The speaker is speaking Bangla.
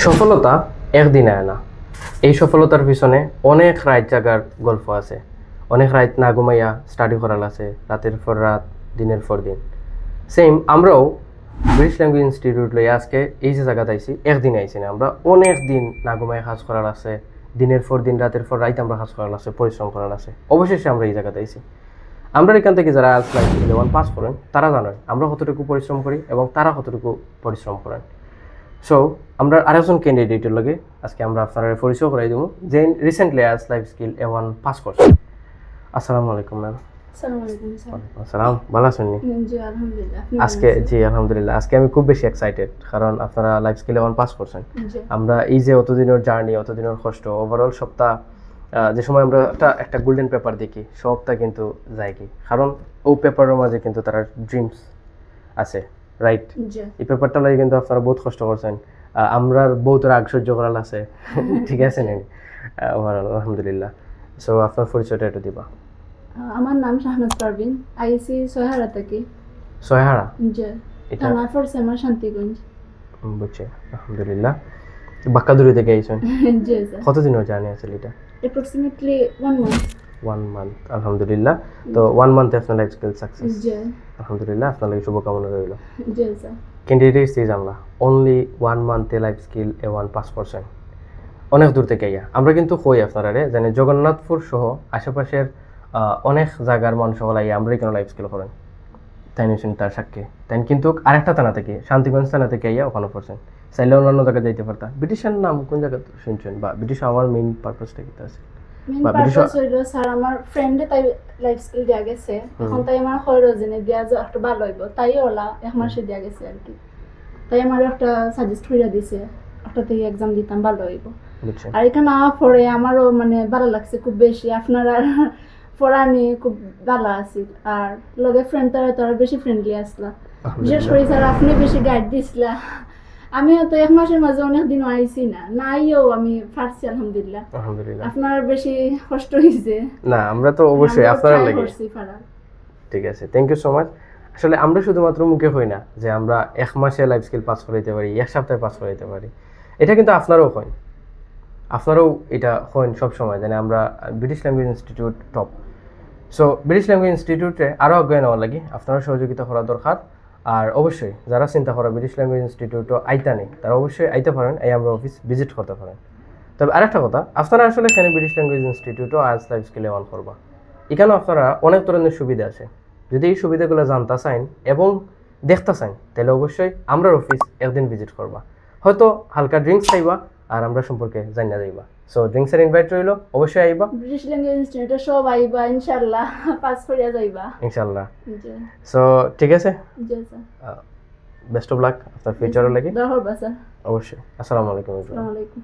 সফলতা একদিনে আয় না। এই সফলতার পিছনে অনেক রাত জাগার গল্প আছে, অনেক রাত না ঘুমাইয়া স্টাডি করার আছে, রাতের পর রাত, দিনের পর দিন। সেম আমরাও ব্রিটিশ ল্যাঙ্গুয়েজ ইনস্টিটিউট লই আজকে এই যে জায়গাতে আইছি, একদিন আইছি না, আমরা অনেক দিন না ঘুমাইয়া কাজ করার আছে, দিনের পর দিন, রাতের পর রাত আমরা কাজ করার আছে, পরিশ্রম করার আছে। অবশেষে আমরা এই জায়গাতে আইছি। আমরা এখান থেকে যারা আজ লাইফ লেভেল পাস করেন তারা জানেন আমরা কতটুকু পরিশ্রম করি এবং তারা কতটুকু পরিশ্রম করেন। সো আমরা আরেকজন ক্যান্ডিডেটের লগে আজকে আমরা আপনার পরিচয় করাই দেবো যে রিসেন্টলি আজ লাইফ স্কিল A1 পাস করছে। আসসালামু আলাইকুম ম্যাম। আসসালামু আলাইকুম স্যার। আসসালাম, ভালো আছেন নি? জি আলহামদুলিল্লাহ। আপনি আজকে জি আলহামদুলিল্লাহ, আজকে আমি খুব বেশি এক্সাইটেড কারণ আপনারা লাইফ স্কিল A1 পাস করছেন। জি আমরা এই যে অতদিনের জার্নি, অতদিনের কষ্ট, ওভারঅল সপ্তাহ যে সময় আমরা একটা গোল্ডেন পেপার দেখি সবটা কিন্তু যায় কি, কারণ ও পেপারের মাঝে কিন্তু তার ড্রিমস আছে, রাইট? জি এই পেপারটা লাগে কিন্তু আপনারা বহুত কষ্ট করছেন, আমরা বহুত রাগ সহ্য করার আছে, ঠিক আছে নি? ওভারঅল আলহামদুলিল্লাহ। সো আপনার পরিচয়টা একটু দিবা। আমার নাম শাহনাজ পারভিন, আইসি সহারা থেকে। সহারা? জি এটা থানা ফরসেমা শান্তিগঞ্জ। বুঝছি, আলহামদুলিল্লাহ। বাক্কাদুরি থেকে আইছেন? জি স্যার। কতদিনের জার্নি আছে এটা? Approximately 1 month. 1 মান্থ, আলহামদুলিল্লাহ। তো 1 মান্থে আপনার লাইফ স্কিল সাকসেস, জি আলহামদুলিল্লাহ। আপনার লাগে শুভকামনা রইল। জি স্যার। ক্যান্ডিডেট স্টেজ আমরা অনলি 1 মান্থে লাইফ স্কিল A1 পাস করছেন, অনেক দূর থেকে ইয়া। আমরা কিন্তু কই আপনারা জানি জগন্নাথপুর সহ আশেপাশের অনেক জায়গার মানুষ হল আমরা কেন লাইফ স্কিল করেন, তাই নিয়েছেন তার সাক্ষী। তাই কিন্তু আরেকটা থানা থেকে, শান্তিগঞ্জ থানা থেকে ইয়া ওখানে পড়ছেন, চাইলে অন্যান্য জায়গায় যাইতে পারতা। ব্রিটিশের নাম কোন জায়গায় শুনছেন, বা ব্রিটিশ আমার মেইন পারপাসটা কি আছে? মেইন বা ব্রিটিশ পারপাস হইলো স্যার আমার ফ্রেন্ডে তাই লাইফ স্কিল দেয়া গেছে, এখন তাই আমার হয়তো জেনে দেয়া যে একটু ভালো হইব, তাই ওলা এক মাসে দেয়া গেছে আর কি। তাই আমার একটা সাজেস্ট করে দিছে, একটা থেকে এক্সাম দিতাম ভালো হইব। বুঝছেন? আর এখানে আওয়ার পরে আমারও মানে ভালো লাগছে খুব বেশি, আপনারা পড়ানি খুব ভালো আছে। আর লগে ফ্রেন্ড তারা বেশি ফ্রেন্ডলি আসলা, বিশেষ করে স্যার আপনি বেশি গাইড দিছিলা। আমিও তো 1 মাসের মাঝে অনেক দিন আইছি না, নাইও আমি পারছি আলহামদুলিল্লাহ। আলহামদুলিল্লাহ। আপনার বেশি কষ্ট হয়েছে, না আমরা তো অবশ্যই আপনারা try লাগে। করছি পারার। ঠিক আছে, থ্যাংক ইউ সো মাচ। আসলে আমরা শুধুমাত্র মুখে হই না যে আমরা 1 মাসে লাইফ স্কিল পাস করে দিতে পারি, 1 সপ্তাহে পাস করে দিতে পারি, এটা কিন্তু আপনারাও হয়, আপনারাও এটা হয় সবসময় জানি আমরা British language institute top. So British language ইনস্টিটিউটে আরও আগ্রহ নেওয়ার লাগে আপনারা সহযোগিতা করা দরকার। আর অবশ্যই যারা চিন্তা করা ব্রিটিশ ল্যাঙ্গুয়েজ ইনস্টিটিউটও আইতা নেই, তারা অবশ্যই আইতে পারেন, এই আমরা অফিস ভিজিট করতে পারেন। তবে আরেকটা কথা, আপনারা আসলে এখানে ব্রিটিশ ল্যাঙ্গুয়েজ ইনস্টিটিউটও আজ লাইফ স্কিল A1 করবা, এখানেও আপনারা অনেক ধরনের সুবিধা আছে। যদি এই সুবিধাগুলো জানতে চান এবং দেখতে চান তাহলে অবশ্যই আমরা অফিস একদিন ভিজিট করবা, হয়তো হালকা ড্রিঙ্কস খাইবা আর আমরা সম্পর্কে জানিয়ে যাইবা। সো ড্রিঙ্কসের ইনভাইট রইল, অবশ্যই আইবা। ব্রিটিশ ল্যাঙ্গুয়েজ ইনস্টিটিউটে সব আইবা ইনশাআল্লাহ, পাস করিয়া যাইবা ইনশাল্লাহ। জি সো ঠিক আছে, জি স্যার। বেস্ট অফ লাক আপনার ফিউচারের লাগে। দহর বাসা। অবশ্যই। আসসালামু আলাইকুম। আসসালামু আলাইকুম।